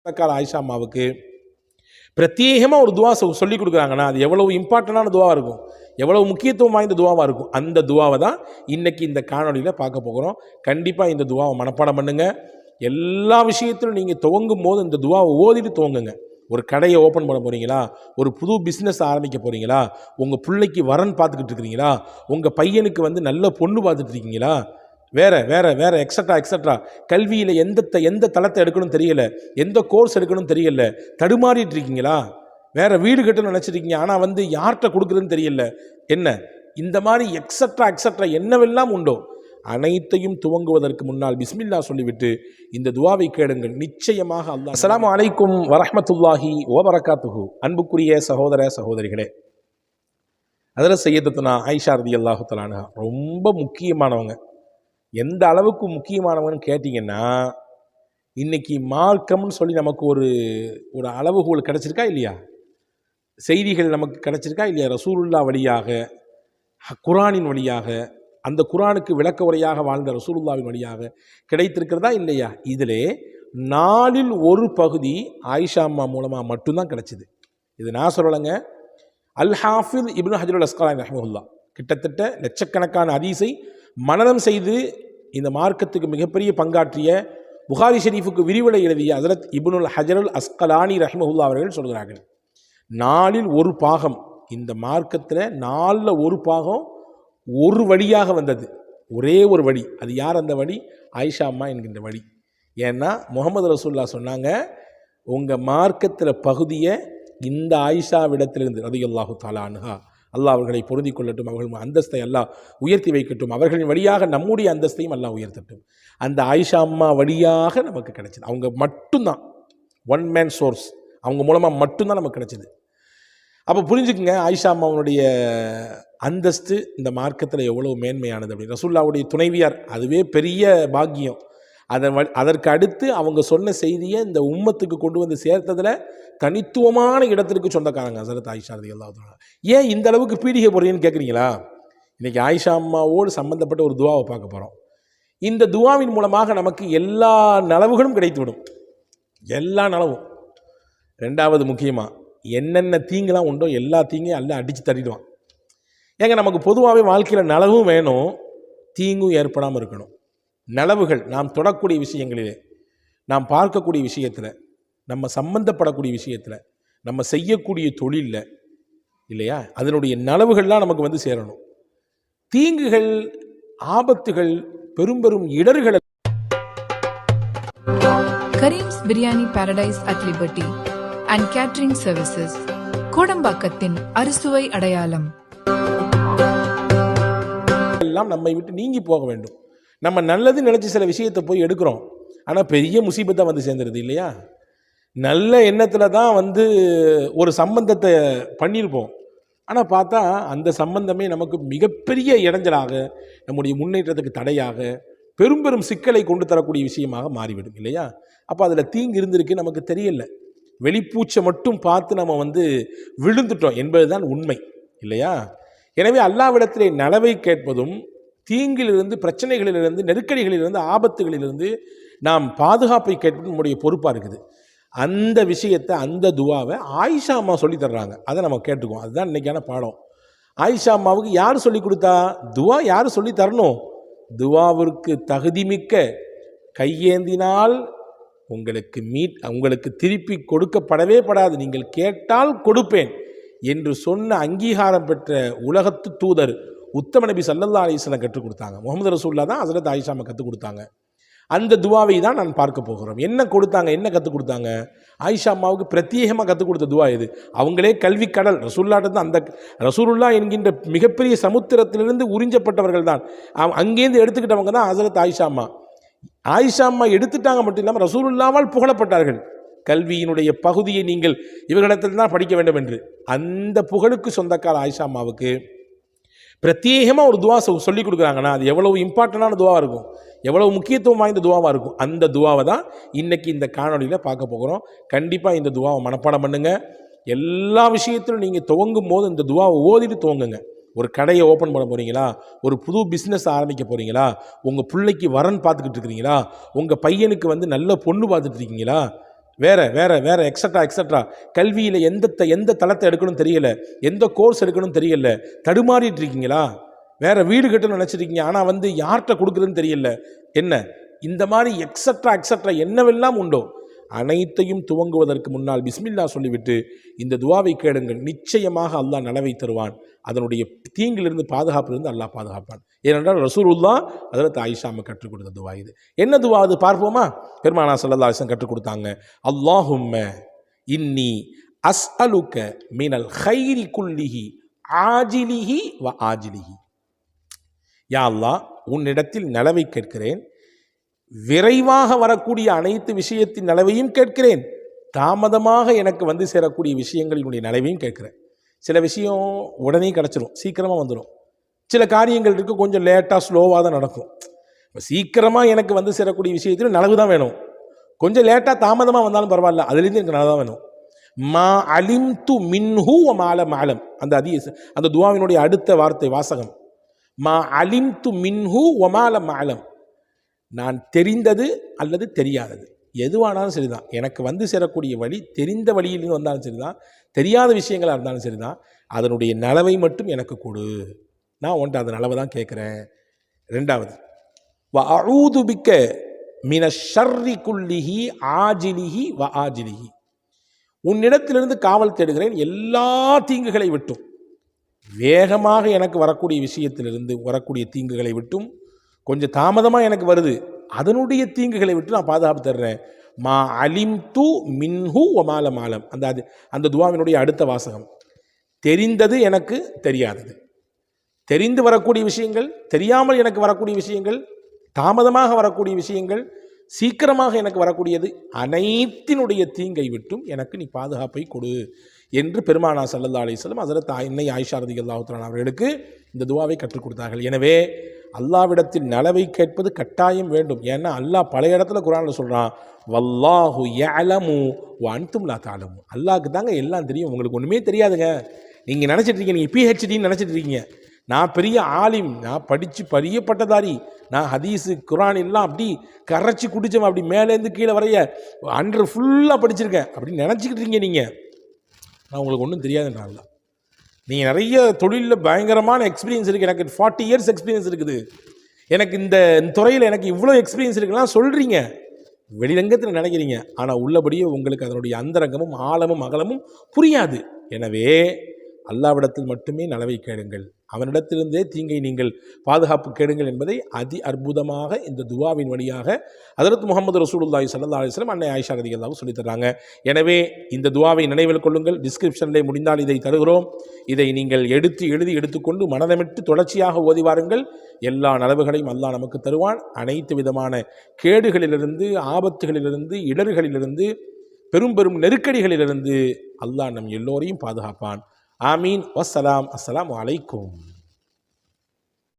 ஆயிஷா அம்மாவுக்கு பிரத்யேகமாக ஒரு துவா சொல்லி கொடுக்குறாங்கன்னா அது எவ்வளவு இம்பார்ட்டண்டான துவாவாக இருக்கும், எவ்வளவு முக்கியத்துவம் வாய்ந்த துவாவாக இருக்கும். அந்த துவாவை தான் இன்னைக்கு இந்த காணொலியில் பார்க்க போகிறோம். கண்டிப்பாக இந்த துவாவை மனப்பாடம் பண்ணுங்க. எல்லா விஷயத்திலும் நீங்கள் துவங்கும் போது இந்த துவாவை ஓதிட்டு துவங்குங்க. ஒரு கடையை ஓப்பன் பண்ண போகிறீங்களா, ஒரு புது பிஸ்னஸ் ஆரம்பிக்க போகிறீங்களா, உங்கள் பிள்ளைக்கு வரன் பார்த்துக்கிட்டு இருக்கிறீங்களா, உங்கள் பையனுக்கு நல்ல பொண்ணு பார்த்துட்டு இருக்கீங்களா, வேற வேற வேற எக்ஸட்ரா கல்வியில் எந்த தளத்தை எடுக்கணும் தெரியல, எந்த கோர்ஸ் எடுக்கணும் தெரியல, தடுமாறிட்டு இருக்கீங்களா, வேற வீடு கட்டணும்னு நினச்சிருக்கீங்க ஆனால் யார்கிட்ட கொடுக்குறதுன்னு தெரியல, என்ன இந்த மாதிரி எக்ஸட்ரா என்னவெல்லாம் உண்டோ அனைத்தையும் துவங்குவதற்கு முன்னால் பிஸ்மில்லா சொல்லிவிட்டு இந்த துவாவை கேளுங்கள். நிச்சயமாக அல்லாஹ். அஸ்ஸலாமு அலைக்கும் வரஹ்மத்துல்லாஹி வபரகாத்துஹு. அன்புக்குரிய சகோதர சகோதரிகளே, ஹஜ்ரத் சையதத்துனா ஆயிஷா ரலியல்லாஹு தஆலா அன்ஹா ரொம்ப முக்கியமானவங்க. எந்த அளவுக்கு முக்கியமானவங்கன்னு கேட்டிங்கன்னா, இன்னைக்கு மார்க்கம்னு சொல்லி நமக்கு ஒரு அளவுகோல் கிடச்சிருக்கா இல்லையா, செய்திகள் நமக்கு கிடச்சிருக்கா இல்லையா, ரசூலுல்லாஹ் வழியாக, குரானின் வழியாக, அந்த குரானுக்கு விளக்க உரையாக வாழ்ந்த ரசூலுல்லாஹ்வின் வழியாக கிடைத்திருக்கிறதா இல்லையா. இதில் 4இல் 1 பகுதி ஆயிஷா அம்மா மூலமாக மட்டும்தான் கிடைச்சிது. இது நான் சொல்லலைங்க, அல் ஹாஃபிஸ் இப்னு ஹஜ்ருல் அஸ்கலானி ரஹ்மத்துல்லாஹ் கிட்டத்தட்ட லட்சக்கணக்கான ஹதீஸை மனனம் செய்து இந்த மார்க்கத்துக்கு மிகப்பெரிய பங்காற்றிய, புகாரி ஷெரீஃபுக்கு விரிவுரை எழுதிய ஹஜ்ரத் இப்னுல் ஹஜருல் அஸ்கலானி ரஹ்மத்துல்லாஹ் அவர்கள் சொல்கிறார்கள், 4இல் 1 பாகம் இந்த மார்க்கத்தில் 4ல் 1 பாகம் ஒரு வழியாக வந்தது, ஒரே ஒரு வழி. அது யார் அந்த வழி? ஆயிஷா அம்மா என்கின்ற வழி. ஏன்னா முகமது ரசூலுல்லாஹ் சொன்னாங்க, உங்கள் மார்க்கத்தில் பகுதியை இந்த ஆயிஷாவிடத்திலிருந்து ரலியல்லாஹு தஆலா அன்ஹா, அல்லாஹ் அவர்களை பொருந்தி கொள்ளட்டும், அவர்கள் அந்தஸ்தை அல்லாஹ் உயர்த்தி வைக்கட்டும், அவர்களின் வழியாக நம்முடைய அந்தஸ்தையும் அல்லாஹ் உயர்த்தட்டும். அந்த ஆயிஷா அம்மா வழியாக நமக்கு கிடைச்சது. அவங்க மட்டும்தான் ஒன் மேன் சோர்ஸ், அவங்க மூலமாக மட்டும்தான் நமக்கு கிடைச்சிது. அப்போ புரிஞ்சுக்குங்க ஆயிஷா அம்மாவுடைய அந்தஸ்து இந்த மார்க்கத்தில் எவ்வளோ மேன்மையானது அப்படின்னு. ரசூலுல்லாஹ்வுடைய துணைவியார், அதுவே பெரிய பாக்கியம். அதற்கு அடுத்து அவங்க சொன்ன செய்தியை இந்த உம்மத்துக்கு கொண்டு வந்து சேர்த்ததில் தனித்துவமான இடத்திற்கு சொந்தக்காரங்க ஹஜ்ரத் ஆயிஷா ரலியல்லாஹு தஆலா. ஏன் இந்த அளவுக்கு பீடிகை போடுறீங்கன்னு கேட்குறீங்களா? இன்றைக்கி ஆயிஷா அம்மாவோடு சம்பந்தப்பட்ட ஒரு துவாவை பார்க்க போகிறோம். இந்த துவாவின் மூலமாக நமக்கு எல்லா நலவுகளும் கிடைத்துவிடும், எல்லா நலவும். 2வது முக்கியமாக என்னென்ன தீங்குலாம் உண்டோ எல்லா தீங்கையும் எல்லாம் அடித்து தட்டிடுவான். ஏங்க நமக்கு பொதுவாகவே வாழ்க்கையில் நலவும் வேணும், தீங்கும் ஏற்படாமல் இருக்கணும். நலவுகள் நாம் தொடக்கூடிய விஷயங்களிலே, நாம் பார்க்கக்கூடிய விஷயத்தில், நம்ம சம்பந்தப்படக்கூடிய விஷயத்தில், நம்ம செய்யக்கூடிய தொழிலில் இல்லையா, அதனுடைய நலவுகள்லாம் நமக்கு சேரணும். தீங்குகள், ஆபத்துகள், பெரும் இடர்கள். Karim's biryani paradise at liberty and catering services, கோடம்பாக்கத்தின் அறுசுவை அடையாளம். எல்லாம் நம்மை விட்டு நீங்கி போக வேண்டும். நம்ம நல்லது நினைச்சு சில விஷயத்தை போய் எடுக்கிறோம், ஆனால் பெரிய முசீபத்தை சேர்ந்துருது இல்லையா. நல்ல எண்ணத்தில் தான் ஒரு சம்பந்தத்தை பண்ணியிருப்போம், ஆனால் பார்த்தா அந்த சம்பந்தமே நமக்கு மிகப்பெரிய இடைஞ்சலாக, நம்முடைய முன்னேற்றத்துக்கு தடையாக, பெரும் சிக்கலை கொண்டு தரக்கூடிய விஷயமாக மாறிவிடும் இல்லையா. அப்போ அதில் தீங்கு இருந்திருக்கு நமக்கு தெரியல, வெளிப்பூச்சை மட்டும் பார்த்து நம்ம விழுந்துட்டோம் என்பதுதான் உண்மை இல்லையா. எனவே அல்லாஹ்விடத்திலே நலவை கேட்பதும், தீங்கிலிருந்து, பிரச்சனைகளிலிருந்து, நெருக்கடிகளிலிருந்து, ஆபத்துகளிலிருந்து நாம் பாதுகாப்பை கேட்பது நம்முடைய பொறுப்பாக இருக்குது. அந்த விஷயத்தை, அந்த துவாவை ஆயிஷா அம்மா சொல்லி தர்றாங்க. அதை நம்ம கேட்டுக்குவோம். அதுதான் இன்றைக்கான பாடம். ஆயிஷா அம்மாவுக்கு யார் சொல்லி கொடுத்தா? துவா யார் சொல்லி தரணும்? துவாவிற்கு தகுதிமிக்க, கையேந்தினால் உங்களுக்கு திருப்பி கொடுக்கப்படவே படாது, நீங்கள் கேட்டால் கொடுப்பேன் என்று சொன்ன அங்கீகாரம் பெற்ற உலகத்து தூதர் உத்தம நபி ஸல்லல்லாஹு அலைஹி வஸல்லம் கற்றுக் கொடுத்தாங்க. முகமது ரசூலுல்லாஹ் தான் ஹஜ்ரத் ஆயிஷா அம்மா கற்றுக் கொடுத்தாங்க. அந்த துவாவை தான் நான் பார்க்க போகிறோம். என்ன கொடுத்தாங்க, என்ன கற்றுக் கொடுத்தாங்க? ஆயிஷா அம்மாவுக்கு பிரத்யேகமாக கற்றுக் கொடுத்த துவா இது. அவங்களே கல்வி கடல், ரசூலுல்லாஹ் தான், அந்த ரசூலுல்லாஹ் என்கின்ற மிகப்பெரிய சமுத்திரத்திலிருந்து உறிஞ்சப்பட்டவர்கள் தான், அங்கேருந்து எடுத்துக்கிட்டவங்க தான் ஹஜ்ரத் ஆயிஷா அம்மா. ஆயிஷா அம்மா எடுத்துட்டாங்க மட்டும் இல்லாமல் ரசூலுல்லாஹ்வால் புகழப்பட்டார்கள். கல்வியினுடைய பகுதியை நீங்கள் இவர்களிடத்தில் தான் படிக்க வேண்டும் என்று. அந்த புகழுக்கு சொந்தக்கார ஆயிஷா அம்மாவுக்கு பிரத்யேகமாக ஒரு துவா சொல்லி கொடுக்குறாங்கன்னா அது எவ்வளவு இம்பார்ட்டண்டான துவாவாக இருக்கும், எவ்வளவு முக்கியத்துவம் வாய்ந்த துவாவாக இருக்கும். அந்த துவாவை தான் இன்னைக்கு இந்த காணொலியில் பார்க்க போகிறோம். கண்டிப்பாக இந்த துவாவை மனப்பாடம் பண்ணுங்க. எல்லா விஷயத்திலும் நீங்கள் துவங்கும் போது இந்த துவாவை ஓதிட்டு துவங்குங்க. ஒரு கடையை ஓப்பன் பண்ண போகிறீங்களா, ஒரு புது பிஸ்னஸ் ஆரம்பிக்க போகிறீங்களா, உங்கள் பிள்ளைக்கு வரன் பார்த்துக்கிட்டு இருக்கிறீங்களா, உங்கள் பையனுக்கு நல்ல பொண்ணு பார்த்துட்டு இருக்கீங்களா, வேற வேற வேற எக்ஸட்ரா கல்வியில் எந்த தளத்தை எடுக்கணும் தெரியல, எந்த கோர்ஸ் எடுக்கணும் தெரியல, தடுமாறிட்டு இருக்கீங்களா? வேற வீடு கட்டணும்னு நினச்சிருக்கீங்க, ஆனால் யார்கிட்ட கொடுக்குறதுன்னு தெரியல. என்ன இந்த மாதிரி எக்ஸட்ரா என்னவெல்லாம் உண்டோ அனைத்தையும் துவங்குவதற்கு முன்னால் பிஸ்மில்லா சொல்லிவிட்டு இந்த துவாவை கேளுங்கள். நிச்சயமாக அல்லாஹ் நலவை தருவான். அதனுடைய தீங்கிலிருந்து பாதுகாப்பிலிருந்து அல்லாஹ் பாதுகாப்பான். ஏனென்றால் ரசூலுல்லாஹ் ஹஜ்ரத் ஆயிஷாவுக்கு கற்றுக் கொடுத்த துவா இது. என்ன துவா அது பார்ப்போமா? பெருமானா ஸல்லல்லாஹு அலைஹி வஸல்லம் கற்றுக் கொடுத்தாங்க. அல்லாஹும்ம இன்னி அஸ்அலுக மினல் கைரி குல்லிஹி ஆஜிலிஹி வ ஆஜிலிஹி. யா அல்லாஹ், உன்னிடத்தில் நலவை கேட்கிறேன், விரைவாக வரக்கூடிய அனைத்து விஷயத்தின் நலவையும் கேட்கிறேன், தாமதமாக எனக்கு சேரக்கூடிய விஷயங்களினுடைய நலவையும் கேட்கிறேன். சில விஷயம் உடனே கிடச்சிரும், சீக்கிரமாக வந்துடும். சில காரியங்கள் இருக்குது கொஞ்சம் லேட்டாக ஸ்லோவாக தான் நடக்கும். சீக்கிரமாக எனக்கு சேரக்கூடிய விஷயத்தில் நலவு தான் வேணும். கொஞ்சம் லேட்டாக தாமதமாக வந்தாலும் பரவாயில்ல, அதுலேருந்து எனக்கு நலவு தான் வேணும். மா அலிம் து மின்ஹு மாலம் ஆலம். அந்த துவாவினுடைய அடுத்த வார்த்தை வாசகம் மா அலிம் து மின்ஹு ஒமாலம் ஆலம். நான் தெரிந்தது அல்லது தெரியாதது எதுவானாலும் சரிதான், எனக்கு சேரக்கூடிய வழி தெரிந்த வழியிலிருந்து வந்தாலும் சரிதான், தெரியாத விஷயங்களாக இருந்தாலும் சரிதான், அதனுடைய நலவை மட்டும் எனக்கு கொடு. நான் உன்ட்ட அந்த நலவை தான் கேட்குறேன். ரெண்டாவது, வ அஊது பிக்க மின ஷர்ரி குல்லிஹி ஆஜிலிஹி வ ஆஜிலிஹி. உன்னிடத்திலிருந்து காவல் தேடுகிறேன் எல்லா தீங்குகளை விட்டும். வேகமாக எனக்கு வரக்கூடிய விஷயத்திலிருந்து வரக்கூடிய தீங்குகளை விட்டும், கொஞ்சம் தாமதமாக எனக்கு வருது அதனுடைய தீங்குகளை விட்டு நான் பாதுகாப்பு தர்றேன். மா அலிம் து மின்ஹு ஒமால மாலம். அந்த துவாவினுடைய அடுத்த வாசகம் தெரிந்தது எனக்கு தெரியாதது, தெரிந்து வரக்கூடிய விஷயங்கள், தெரியாமல் எனக்கு வரக்கூடிய விஷயங்கள், தாமதமாக வரக்கூடிய விஷயங்கள், சீக்கிரமாக எனக்கு வரக்கூடியது, அனைத்தினுடைய தீங்கை விட்டும் எனக்கு நீ பாதுகாப்பை கொடு என்று பெருமானா ஸல்லல்லாஹு அலைஹி வஸல்லம் ஹஜ்ரத் அன்னை ஆயிஷா ரலியல்லாஹு தஆலா அவர்களுக்கு இந்த துவாவை கற்றுக் கொடுத்தார்கள். எனவே அல்லாஹ்விடத்தில் நலவை கேட்பது கட்டாயம் வேண்டும். ஏன்னா அல்லாஹ் பல இடத்துல குர்ஆனில் சொல்கிறான், வல்லாஹு யஅலமு வ அன்தும் லா தஅலமு. அல்லாஹ்க்கு தாங்க எல்லாம் தெரியும், உங்களுக்கு ஒன்றுமே தெரியாதுங்க. நீங்கள் நினச்சிட்டு இருக்கீங்க, நீங்கள் PhDன்னு நினச்சிட்டு இருக்கீங்க, நான் பெரிய ஆலிம், நான் படித்து பெரிய பட்டதாரி, நான் ஹதீஸு குர்ஆன் எல்லாம் அப்படி கரைச்சி குடித்தவன், அப்படி மேலேருந்து கீழே வரைய அன்று ஃபுல்லாக படிச்சிருக்கேன் அப்படின்னு நினச்சிக்கிட்டு இருக்கீங்க. நீங்கள் நான் உங்களுக்கு ஒன்றும் தெரியாதுன்றான்ல. நீங்கள் நிறைய தொழிலில் பயங்கரமான எக்ஸ்பீரியன்ஸ் இருக்குது, எனக்கு 40 இயர்ஸ் எக்ஸ்பீரியன்ஸ் இருக்குது, எனக்கு இந்த துறையில் எனக்கு இவ்வளோ எக்ஸ்பீரியன்ஸ் இருக்குலாம் சொல்கிறீங்க, வெளிரங்கத்தில் நினைக்கிறீங்க. ஆனால் உள்ளபடியே உங்களுக்கு அதனுடைய அந்தரங்கமும் ஆழமும் அகலமும் புரியாது. எனவே அல்லாஹ்விடத்தில் மட்டுமே நலவை கேளுங்கள், அவனிடத்திலிருந்தே தீங்கை நீங்கள் பாதுகாப்பு கேளுங்கள் என்பதை அதி அற்புதமாக இந்த துவாவின் வழியாக ஹஜ்ரத் முஹம்மது ரசூலுல்லாஹி ஸல்லல்லாஹு அலைஹி வஸல்லம் அன்னை ஆயிஷா ரலியல்லாஹு சொல்லித் தர்றாங்க. எனவே இந்த துவாவை நினைவில் கொள்ளுங்கள். டிஸ்கிரிப்ஷனில் முடிந்தால் இதை தருகிறோம். இதை நீங்கள் எடுத்துக்கொண்டு மனதமிட்டு தொடர்ச்சியாக ஓதி வாருங்கள். எல்லா நலவுகளையும் அல்லாஹ் நமக்கு தருவான். அனைத்து விதமான கேடுகளிலிருந்து, ஆபத்துகளிலிருந்து, இடர்களிலிருந்து, பெரும் பெரும் நெருக்கடிகளிலிருந்து அல்லாஹ் நம் எல்லோரையும் பாதுகாப்பான். ஆமீன். வஸ்ஸலாம். அஸ்ஸலாமு அலைக்கும்.